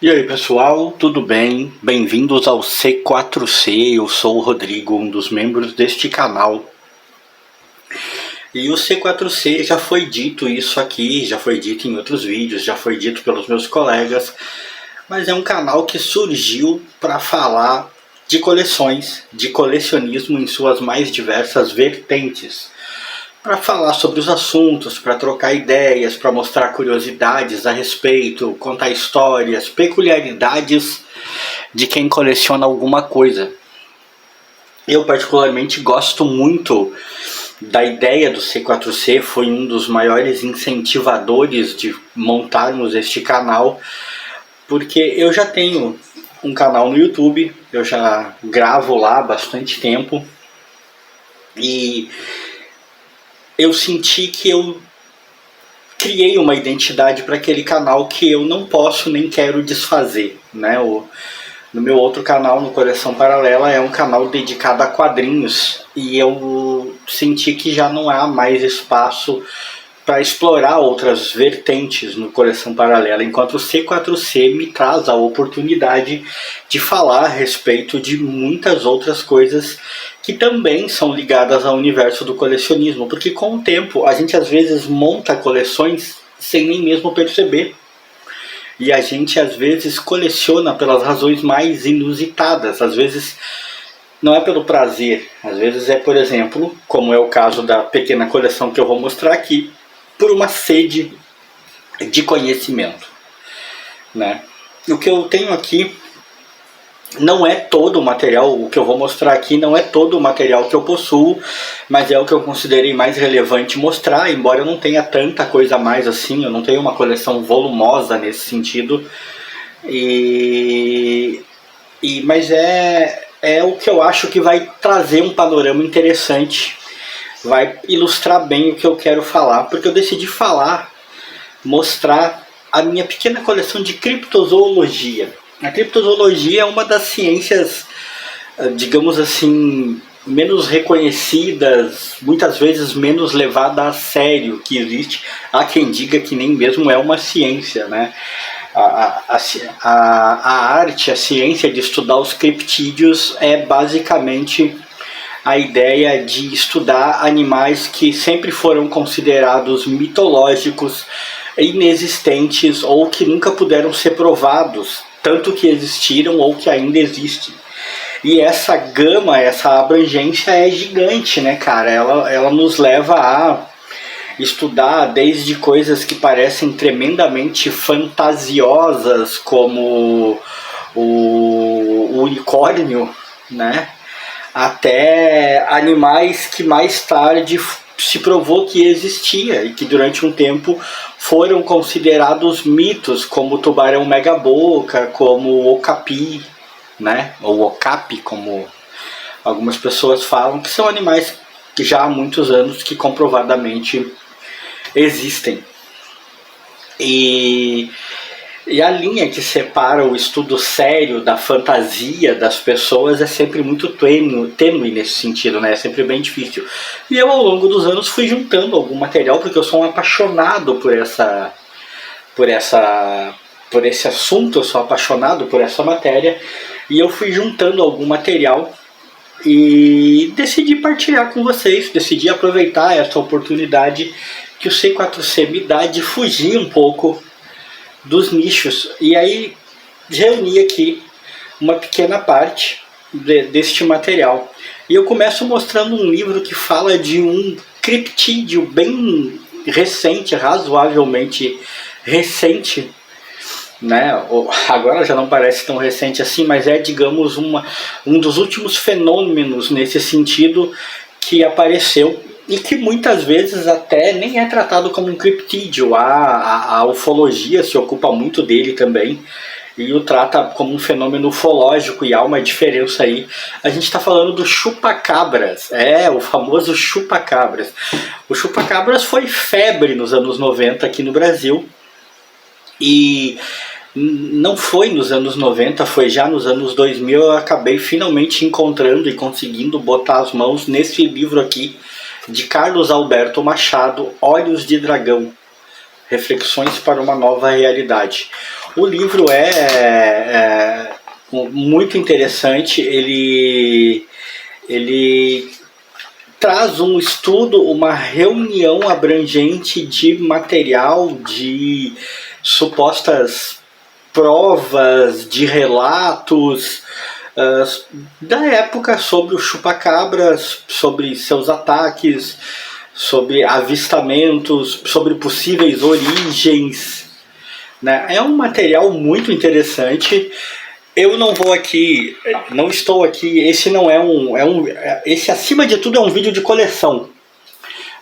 E aí pessoal, tudo bem? Bem-vindos ao C4C, eu sou o Rodrigo, um dos membros deste canal. E o C4C já foi dito isso aqui, já foi dito em outros vídeos, já foi dito pelos meus colegas, mas é um canal que surgiu para falar de coleções, de colecionismo em suas mais diversas vertentes. Para falar sobre os assuntos, para trocar ideias, para mostrar curiosidades a respeito, contar histórias, peculiaridades de quem coleciona alguma coisa. Eu particularmente gosto muito da ideia do C4C, foi um dos maiores incentivadores de montarmos este canal, porque eu já tenho um canal no YouTube, eu já gravo lá há bastante tempo e eu senti que eu criei uma identidade para aquele canal que eu não posso nem quero desfazer, né? No meu outro canal, no Coleção Paralela, é um canal dedicado a quadrinhos e eu senti que já não há mais espaço para explorar outras vertentes no Coleção Paralela, enquanto o C4C me traz a oportunidade de falar a respeito de muitas outras coisas que também são ligadas ao universo do colecionismo, porque com o tempo a gente às vezes monta coleções sem nem mesmo perceber. E a gente às vezes coleciona pelas razões mais inusitadas, às vezes não é pelo prazer, às vezes é, por exemplo, como é o caso da pequena coleção que eu vou mostrar aqui, por uma sede de conhecimento, né? O que eu tenho aqui não é todo o material, o que eu vou mostrar aqui não é todo o material que eu possuo, mas é o que eu considerei mais relevante mostrar, embora eu não tenha tanta coisa a mais assim, eu não tenho uma coleção volumosa nesse sentido, mas é o que eu acho que vai trazer um panorama interessante, vai ilustrar bem o que eu quero falar, porque eu decidi mostrar a minha pequena coleção de criptozoologia. A criptozoologia é uma das ciências, digamos assim, menos reconhecidas, muitas vezes menos levada a sério que existe. Há quem diga que nem mesmo é uma ciência, né? A arte, a ciência de estudar os criptídeos é basicamente a ideia de estudar animais que sempre foram considerados mitológicos, inexistentes ou que nunca puderam ser provados, tanto que existiram ou que ainda existem. E essa gama, essa abrangência é gigante, né, cara? Ela nos leva a estudar desde coisas que parecem tremendamente fantasiosas, como o unicórnio, né? Até animais que mais tarde se provou que existia e que durante um tempo foram considerados mitos, como o tubarão megaboca, como o okapi, né? Ou okapi, como algumas pessoas falam, que são animais que já há muitos anos que comprovadamente existem. E a linha que separa o estudo sério da fantasia das pessoas é sempre muito tênue nesse sentido, né? É sempre bem difícil. E eu, ao longo dos anos, fui juntando algum material, porque eu sou um apaixonado por esse assunto, eu sou apaixonado por essa matéria, e eu fui juntando algum material e decidi partilhar com vocês, decidi aproveitar essa oportunidade que o C4C me dá de fugir um pouco dos nichos, e aí reuni aqui uma pequena parte deste material. E eu começo mostrando um livro que fala de um criptídeo bem recente, razoavelmente recente, né? Agora já não parece tão recente assim, mas é, digamos, um dos últimos fenômenos nesse sentido que apareceu e que muitas vezes até nem é tratado como um criptídeo. A ufologia se ocupa muito dele também e o trata como um fenômeno ufológico, e há uma diferença aí. A gente está falando do chupacabras, o famoso chupacabras. O chupacabras foi febre nos anos 90 aqui no Brasil, e não foi nos anos 90, foi já nos anos 2000 eu acabei finalmente encontrando e conseguindo botar as mãos nesse livro aqui, de Carlos Alberto Machado, Olhos de Dragão, Reflexões para uma Nova Realidade. O livro é muito interessante, ele traz um estudo, uma reunião abrangente de material, de supostas provas, de relatos da época sobre o chupacabras, sobre seus ataques, sobre avistamentos, sobre possíveis origens, né? É um material muito interessante. Eu não vou aqui, não estou aqui, esse não esse acima de tudo é um vídeo de coleção.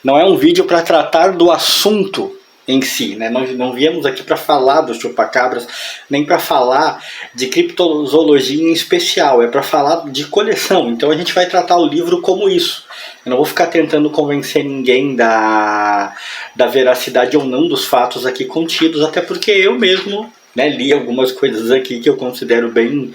Não é um vídeo para tratar do assunto em si, né? Nós não viemos aqui para falar dos chupacabras, nem para falar de criptozoologia em especial, é para falar de coleção. Então a gente vai tratar o livro como isso. Eu não vou ficar tentando convencer ninguém da veracidade ou não dos fatos aqui contidos, até porque eu mesmo, né, li algumas coisas aqui que eu considero bem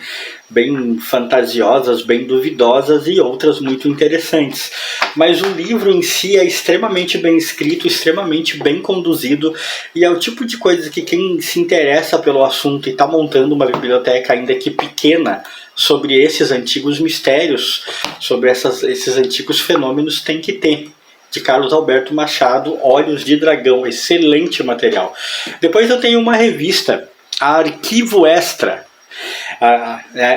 fantasiosas, bem duvidosas, e outras muito interessantes. Mas o livro em si é extremamente bem escrito, extremamente bem conduzido, e é o tipo de coisa que quem se interessa pelo assunto e está montando uma biblioteca ainda que pequena sobre esses antigos mistérios, sobre esses antigos fenômenos, tem que ter. De Carlos Alberto Machado, Olhos de Dragão, excelente material. Depois eu tenho uma revista, Arquivo Extra,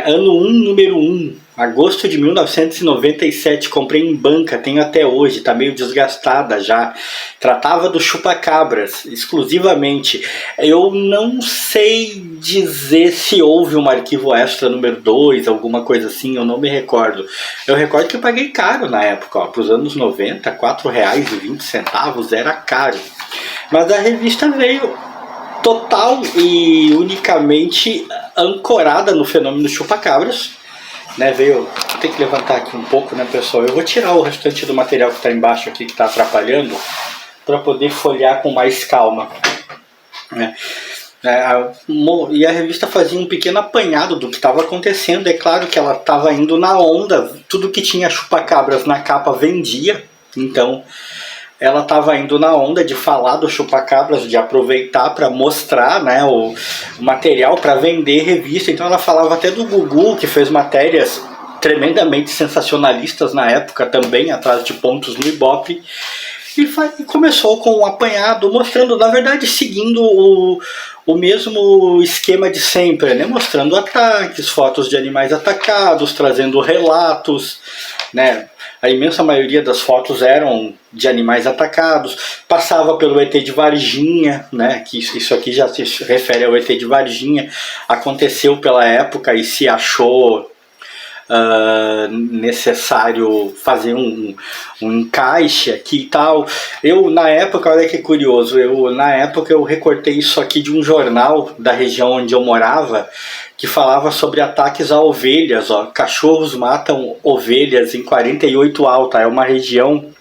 ano 1, número 1, agosto de 1997, comprei em banca, tenho até hoje, está meio desgastada já. Tratava do chupacabras, exclusivamente. Eu não sei dizer se houve um Arquivo Extra número 2, alguma coisa assim, eu não me recordo. Eu recordo que eu paguei caro na época, para os anos 90, R$ 4,20, era caro. Mas a revista veio total e unicamente ancorada no fenômeno chupacabras, né? Veio, tem que levantar aqui um pouco, né, pessoal? Eu vou tirar o restante do material que está embaixo aqui, que está atrapalhando, para poder folhear com mais calma, né? E a revista fazia um pequeno apanhado do que estava acontecendo. É claro que ela estava indo na onda, tudo que tinha chupacabras na capa vendia, então ela estava indo na onda de falar do chupacabras, de aproveitar para mostrar, né, o material para vender revista. Então ela falava até do Gugu, que fez matérias tremendamente sensacionalistas na época também, atrás de pontos no Ibope. E começou com um apanhado, mostrando, na verdade, seguindo o mesmo esquema de sempre, né? Mostrando ataques, fotos de animais atacados, trazendo relatos, né? A imensa maioria das fotos eram de animais atacados. Passava pelo ET de Varginha, né? Que isso aqui já se refere ao ET de Varginha. Aconteceu pela época e se achou necessário fazer um encaixe aqui e tal. Eu, na época, olha que curioso, na época eu recortei isso aqui de um jornal da região onde eu morava, que falava sobre ataques a ovelhas. Ó. Cachorros matam ovelhas em 48 Alta. É uma região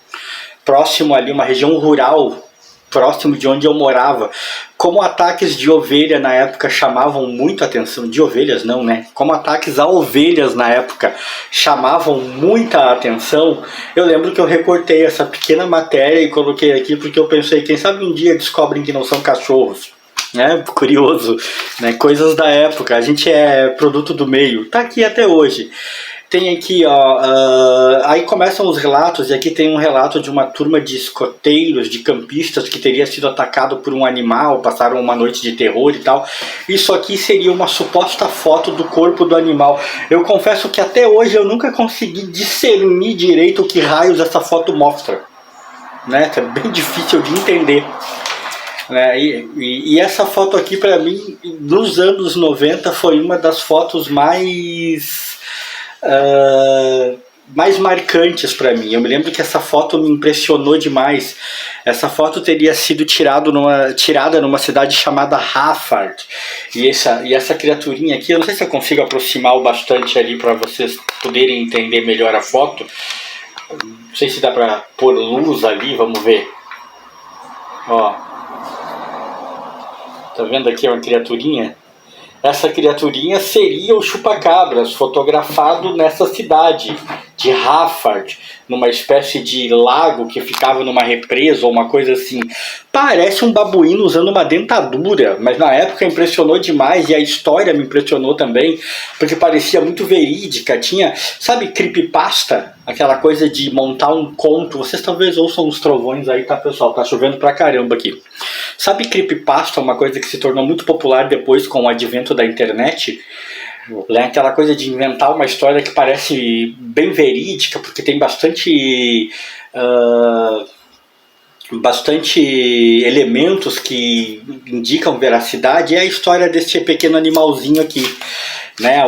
próximo ali, uma região rural, próximo de onde eu morava. Como ataques de ovelha na época chamavam muito a atenção, de ovelhas não, né? Como ataques a ovelhas na época chamavam muita atenção, eu lembro que eu recortei essa pequena matéria e coloquei aqui porque eu pensei, quem sabe um dia descobrem que não são cachorros. Né? Curioso, né? Coisas da época, a gente é produto do meio, tá aqui até hoje. Tem aqui, ó, aí começam os relatos, e aqui tem um relato de uma turma de escoteiros, de campistas, que teria sido atacado por um animal, passaram uma noite de terror e tal. Isso aqui seria uma suposta foto do corpo do animal. Eu confesso que até hoje eu nunca consegui discernir direito o que raios essa foto mostra, né? É bem difícil de entender. E essa foto aqui, para mim, nos anos 90, foi uma das fotos mais marcantes para mim. Eu me lembro que essa foto me impressionou demais. Essa foto teria sido tirada numa cidade chamada Raffard. E essa criaturinha aqui, eu não sei se eu consigo aproximar o bastante ali para vocês poderem entender melhor a foto. Não sei se dá para pôr luz ali, vamos ver. Ó. Tá vendo aqui uma criaturinha? Essa criaturinha seria o chupacabras, fotografado nessa cidade. de Harvard, numa espécie de lago que ficava numa represa ou uma coisa assim. Parece um babuíno usando uma dentadura, mas na época impressionou demais e a história me impressionou também, porque parecia muito verídica. Tinha, sabe, creepypasta? Aquela coisa de montar um conto. Vocês talvez ouçam os trovões aí, tá, pessoal? Tá chovendo pra caramba aqui. Sabe, creepypasta, uma coisa que se tornou muito popular depois com o advento da internet? Aquela coisa de inventar uma história que parece bem verídica, porque tem bastante elementos que indicam veracidade. É a história desse pequeno animalzinho aqui, né?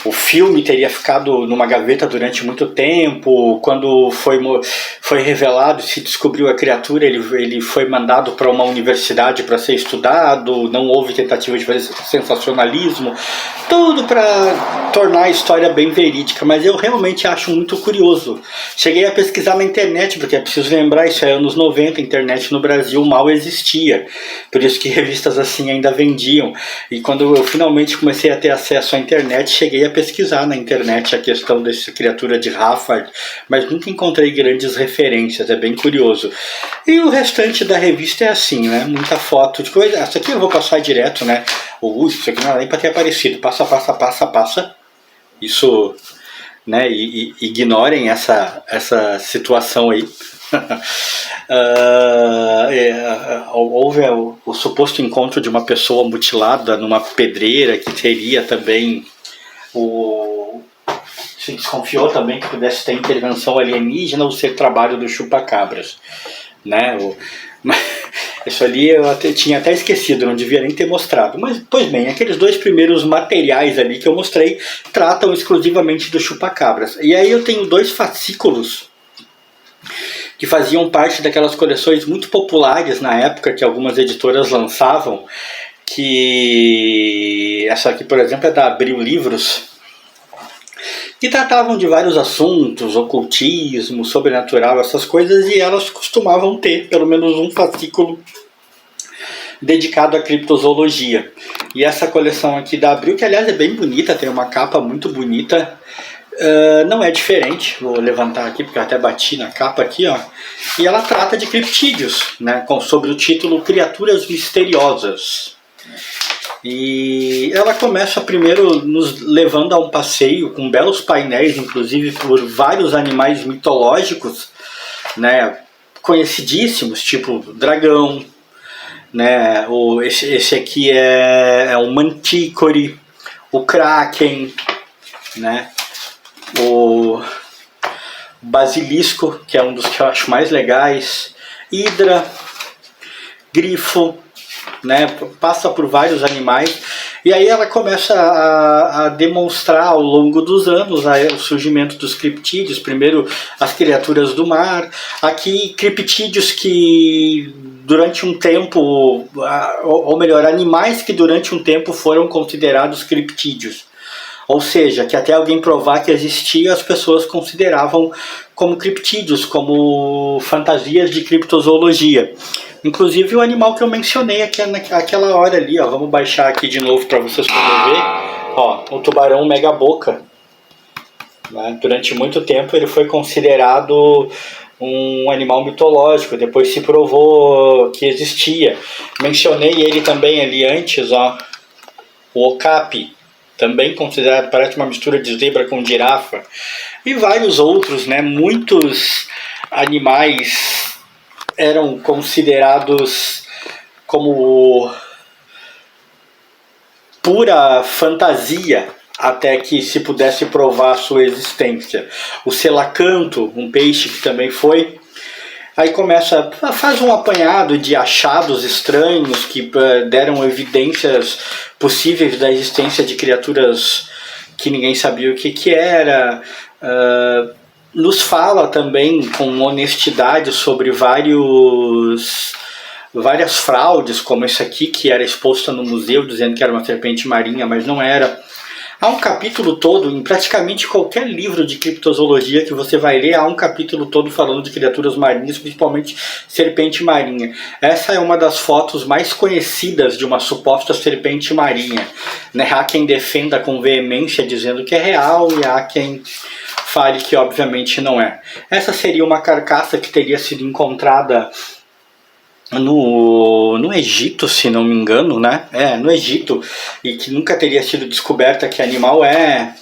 O filme teria ficado numa gaveta durante muito tempo. Quando foi revelado, se descobriu a criatura, ele foi mandado para uma universidade para ser estudado. Não houve tentativa de fazer sensacionalismo, tudo para tornar a história bem verídica. Mas eu realmente acho muito curioso. Cheguei a pesquisar na internet, porque é preciso lembrar, isso é anos 90, a internet no Brasil mal existia, por isso que revistas assim ainda vendiam. E quando eu finalmente comecei a ter acesso à internet, cheguei a pesquisar na internet a questão dessa criatura de Harvard, mas nunca encontrei grandes referências, é bem curioso. E o restante da revista é assim, né? Muita foto de coisa. Essa aqui eu vou passar direto, né? Isso aqui não é nem para ter aparecido. Passa. Isso, né? E ignorem essa situação aí. Houve o suposto encontro de uma pessoa mutilada numa pedreira, que teria também se desconfiou também que pudesse ter intervenção alienígena ou ser trabalho do chupa-cabras, né? Isso ali eu tinha até esquecido, não devia nem ter mostrado. Mas, pois bem, aqueles 2 primeiros materiais ali que eu mostrei tratam exclusivamente do chupa-cabras. E aí eu tenho 2 fascículos que faziam parte daquelas coleções muito populares na época que algumas editoras lançavam, que essa aqui, por exemplo, é da Abril Livros, que tratavam de vários assuntos, ocultismo, sobrenatural, essas coisas, e elas costumavam ter pelo menos um fascículo dedicado à criptozoologia. E essa coleção aqui da Abril, que aliás é bem bonita, tem uma capa muito bonita, não é diferente. Vou levantar aqui porque eu até bati na capa aqui, ó. E ela trata de criptídeos, né, sobre o título Criaturas Misteriosas. E ela começa primeiro nos levando a um passeio com belos painéis, inclusive por vários animais mitológicos, né, conhecidíssimos, tipo dragão, né, esse aqui é o Mantícore, o Kraken, né, o Basilisco, que é um dos que eu acho mais legais, Hidra, Grifo, né, passa por vários animais. E aí ela começa a demonstrar ao longo dos anos o surgimento dos criptídeos. Primeiro as criaturas do mar, aqui criptídeos que durante um tempo, ou melhor, animais que durante um tempo foram considerados criptídeos. Ou seja, que até alguém provar que existia, as pessoas consideravam como criptídeos, como fantasias de criptozoologia. Inclusive o animal que eu mencionei aqui naquela hora ali, ó. Vamos baixar aqui de novo para vocês poderem ver. Ó, o tubarão megaboca. Né? Durante muito tempo ele foi considerado um animal mitológico, depois se provou que existia. Mencionei ele também ali antes, ó, o okapi, também considerado, parece uma mistura de zebra com girafa, e vários outros, né? Muitos animais eram considerados como pura fantasia até que se pudesse provar a sua existência. O selacanto, um peixe que também foi. Aí faz um apanhado de achados estranhos que deram evidências possíveis da existência de criaturas que ninguém sabia o que era. Nos fala também com honestidade sobre várias fraudes, como esse aqui, que era exposto no museu dizendo que era uma serpente marinha, mas não era. Há um capítulo todo, em praticamente qualquer livro de criptozoologia que você vai ler, há um capítulo todo falando de criaturas marinhas, principalmente serpente marinha. Essa é uma das fotos mais conhecidas de uma suposta serpente marinha. Né? Há quem defenda com veemência dizendo que é real, e há quem fale que obviamente não é. Essa seria uma carcaça que teria sido encontrada no Egito, se não me engano, né? No Egito, e que nunca teria sido descoberta que animal é.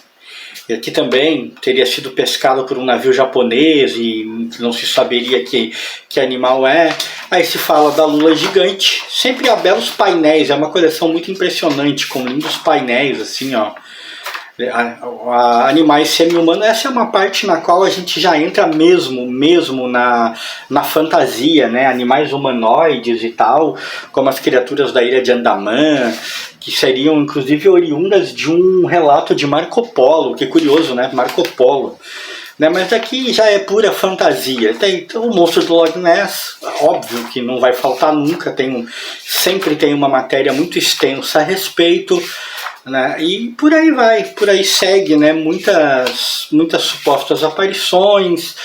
E aqui também teria sido pescado por um navio japonês e não se saberia que animal é. Aí se fala da lula gigante. Sempre há belos painéis, é uma coleção muito impressionante, com lindos painéis, assim, ó. Animais semi-humanos, essa é uma parte na qual a gente já entra mesmo na fantasia, né? Animais humanoides e tal, como as criaturas da ilha de Andamã, que seriam inclusive oriundas de um relato de Marco Polo, que curioso, né? Marco Polo. Né, mas aqui já é pura fantasia. Tem o monstro do Loch Ness, óbvio que não vai faltar nunca, sempre tem uma matéria muito extensa a respeito, né, e por aí vai, por aí segue, né, muitas supostas aparições,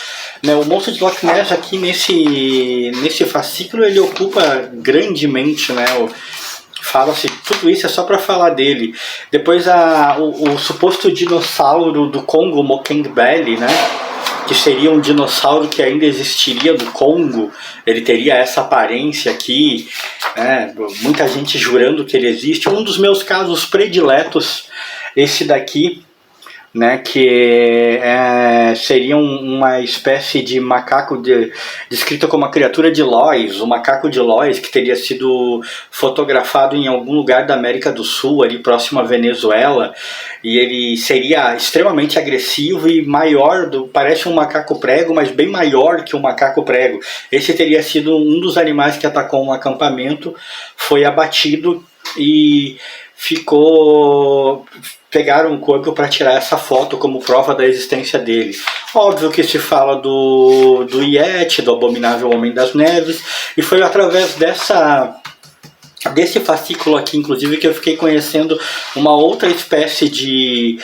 né, o monstro de Loch Ness aqui nesse fascículo ele ocupa grandemente, né, fala-se, tudo isso é só para falar dele. Depois o suposto dinossauro do Congo, Mokeng-Beli, né? Que seria um dinossauro que ainda existiria no Congo. Ele teria essa aparência aqui, né? Muita gente jurando que ele existe. Um dos meus casos prediletos, esse daqui, né, que seria uma espécie de macaco descrito como uma criatura de Lois, o macaco de Lois, que teria sido fotografado em algum lugar da América do Sul, ali próximo à Venezuela, e ele seria extremamente agressivo e maior, parece um macaco prego, mas bem maior que um macaco prego. Esse teria sido um dos animais que atacou um acampamento, foi abatido e pegaram o corpo para tirar essa foto como prova da existência dele. Óbvio que se fala do Yeti, do Abominável Homem das Neves, e foi através desse fascículo aqui, inclusive, que eu fiquei conhecendo uma outra espécie de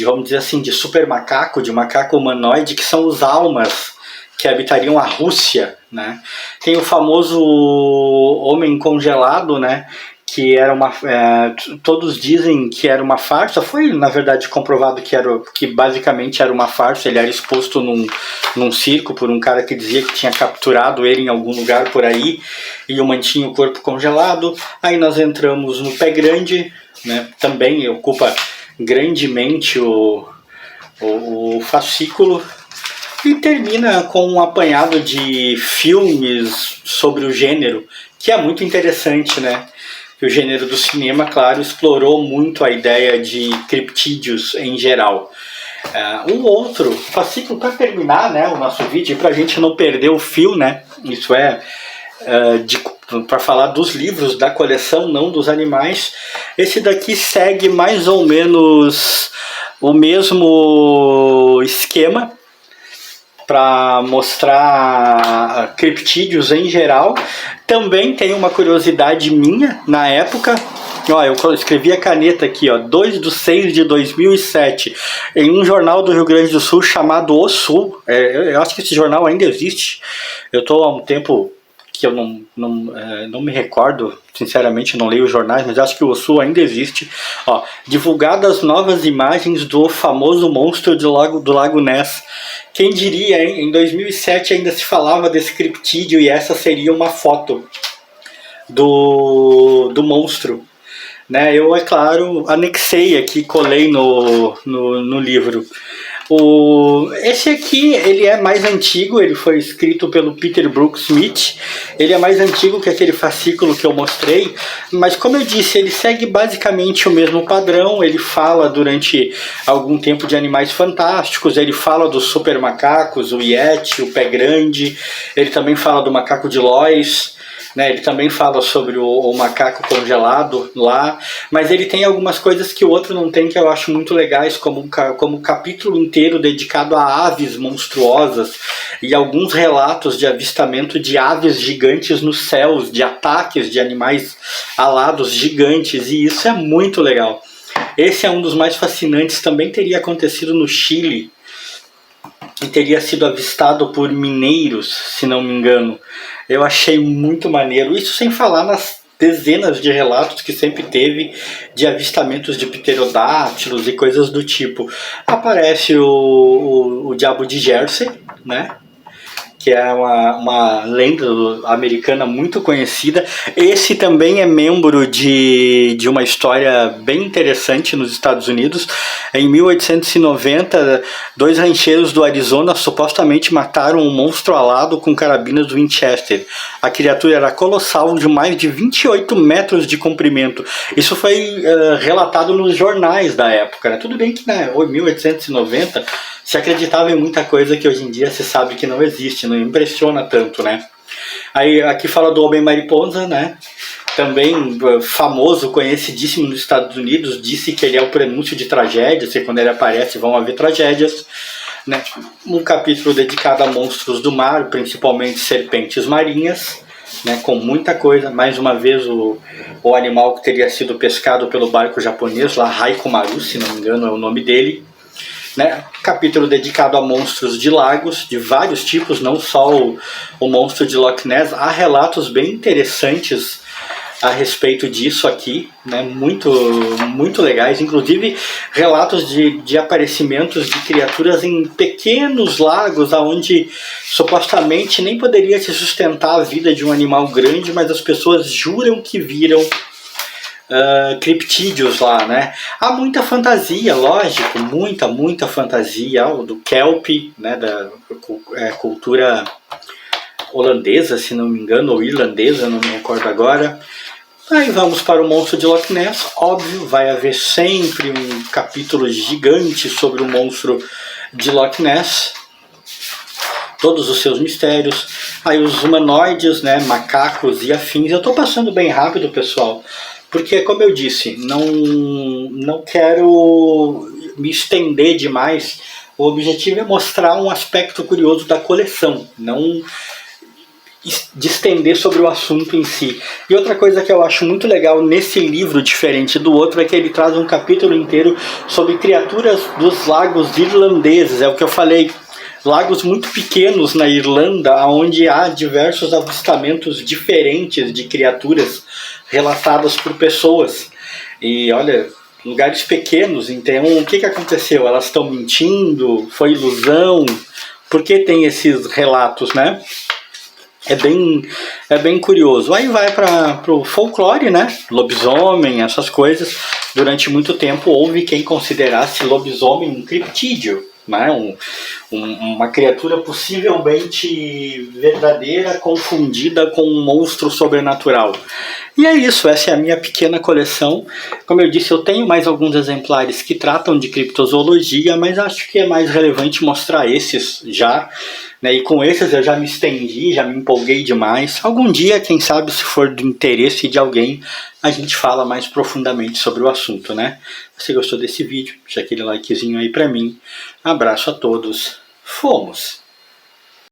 vamos dizer assim, de super macaco, de macaco humanoide, que são os almas, que habitariam a Rússia, né? Tem o famoso homem congelado, né? Que era todos dizem que era uma farsa. Foi na verdade comprovado que basicamente era uma farsa. Ele era exposto num circo por um cara que dizia que tinha capturado ele em algum lugar por aí e mantinha o corpo congelado. Aí nós entramos no Pé Grande, né? Também ocupa grandemente o fascículo, e termina com um apanhado de filmes sobre o gênero, que é muito interessante, né? O gênero do cinema, claro, explorou muito a ideia de criptídeos em geral. Um outro fascículo para terminar, né, o nosso vídeo, para a gente não perder o fio, né, isso para falar dos livros da coleção, não dos animais. Esse daqui segue mais ou menos o mesmo esquema, para mostrar criptídeos em geral. Também tem uma curiosidade minha na época. Ó, eu escrevi a caneta aqui, ó, 2/6/2007, em um jornal do Rio Grande do Sul chamado O Sul. Eu acho que esse jornal ainda existe. Eu estou há um tempo que eu não me recordo, sinceramente, não leio os jornais, mas acho que o Sul ainda existe. Ó, divulgadas novas imagens do famoso monstro do Lago Ness. Quem diria, hein? Em 2007 ainda se falava desse criptídeo, e essa seria uma foto do monstro. Né? Eu, é claro, anexei aqui, colei no livro. Esse aqui, ele é mais antigo, ele foi escrito pelo Peter Brooks Smith. Ele é mais antigo que aquele fascículo que eu mostrei, mas como eu disse, ele segue basicamente o mesmo padrão. Ele fala durante algum tempo de animais fantásticos, ele fala dos super macacos, o Yeti, o Pé Grande, ele também fala do macaco de Lois, né? Ele também fala sobre o macaco congelado lá, mas ele tem algumas coisas que o outro não tem, que eu acho muito legais, como um capítulo inteiro dedicado a aves monstruosas e alguns relatos de avistamento de aves gigantes nos céus, de ataques de animais alados gigantes, e isso é muito legal. Esse é um dos mais fascinantes, também teria acontecido no Chile e teria sido avistado por mineiros, se não me engano. Eu achei muito maneiro, isso sem falar nas dezenas de relatos que sempre teve de avistamentos de pterodáctilos e coisas do tipo. Aparece o Diabo de Jersey, né? Que é uma lenda americana muito conhecida. Esse também é membro de uma história bem interessante nos Estados Unidos. Em 1890, 2 rancheiros do Arizona supostamente mataram um monstro alado com carabinas Winchester. A criatura era colossal, de mais de 28 metros de comprimento. Isso foi relatado nos jornais da época, né? Tudo bem que, né, em 1890 se acreditava em muita coisa que hoje em dia se sabe que não existe, não impressiona tanto, né? Aí aqui fala do Homem-Mariposa, né? Também famoso, conhecidíssimo nos Estados Unidos, disse que ele é o prenúncio de tragédias, e quando ele aparece vão haver tragédias, né? Um capítulo dedicado a monstros do mar, principalmente serpentes marinhas, né? Com muita coisa. Mais uma vez o animal que teria sido pescado pelo barco japonês, lá Haikomaru, se não me engano é o nome dele. Né? Capítulo dedicado a monstros de lagos, de vários tipos, não só o monstro de Loch Ness. Há relatos bem interessantes a respeito disso aqui, né? Muito legais, inclusive relatos de aparecimentos de criaturas em pequenos lagos, onde supostamente nem poderia se sustentar a vida de um animal grande, mas as pessoas juram que viram criptídeos lá, né? Há muita fantasia, lógico, muita fantasia, do kelp, né, da cultura holandesa, se não me engano, ou irlandesa, não me recordo agora. Aí vamos para o monstro de Loch Ness. Óbvio, vai haver sempre um capítulo gigante sobre o monstro de Loch Ness, todos os seus mistérios. Aí os humanoides, né, macacos e afins. Eu estou passando bem rápido, pessoal, porque, como eu disse, não quero me estender demais. O objetivo é mostrar um aspecto curioso da coleção, não distender sobre o assunto em si. E outra coisa que eu acho muito legal nesse livro, diferente do outro, é que ele traz um capítulo inteiro sobre criaturas dos lagos irlandeses. É o que eu falei. Lagos muito pequenos na Irlanda, onde há diversos avistamentos diferentes de criaturas relatadas por pessoas. E olha, lugares pequenos, então o que aconteceu? Elas estão mentindo? Foi ilusão? Por que tem esses relatos, né? É bem curioso. Aí vai para o folclore, né? Lobisomem, essas coisas. Durante muito tempo houve quem considerasse lobisomem um criptídeo, né? Uma criatura possivelmente verdadeira confundida com um monstro sobrenatural. E é isso, essa é a minha pequena coleção. Como eu disse, eu tenho mais alguns exemplares que tratam de criptozoologia, mas acho que é mais relevante mostrar esses já, né? E com esses eu já me estendi, já me empolguei demais. Algum dia, quem sabe, se for do interesse de alguém, a gente fala mais profundamente sobre o assunto, né? Se você gostou desse vídeo, deixa aquele likezinho aí pra mim. Abraço a todos. Fomos!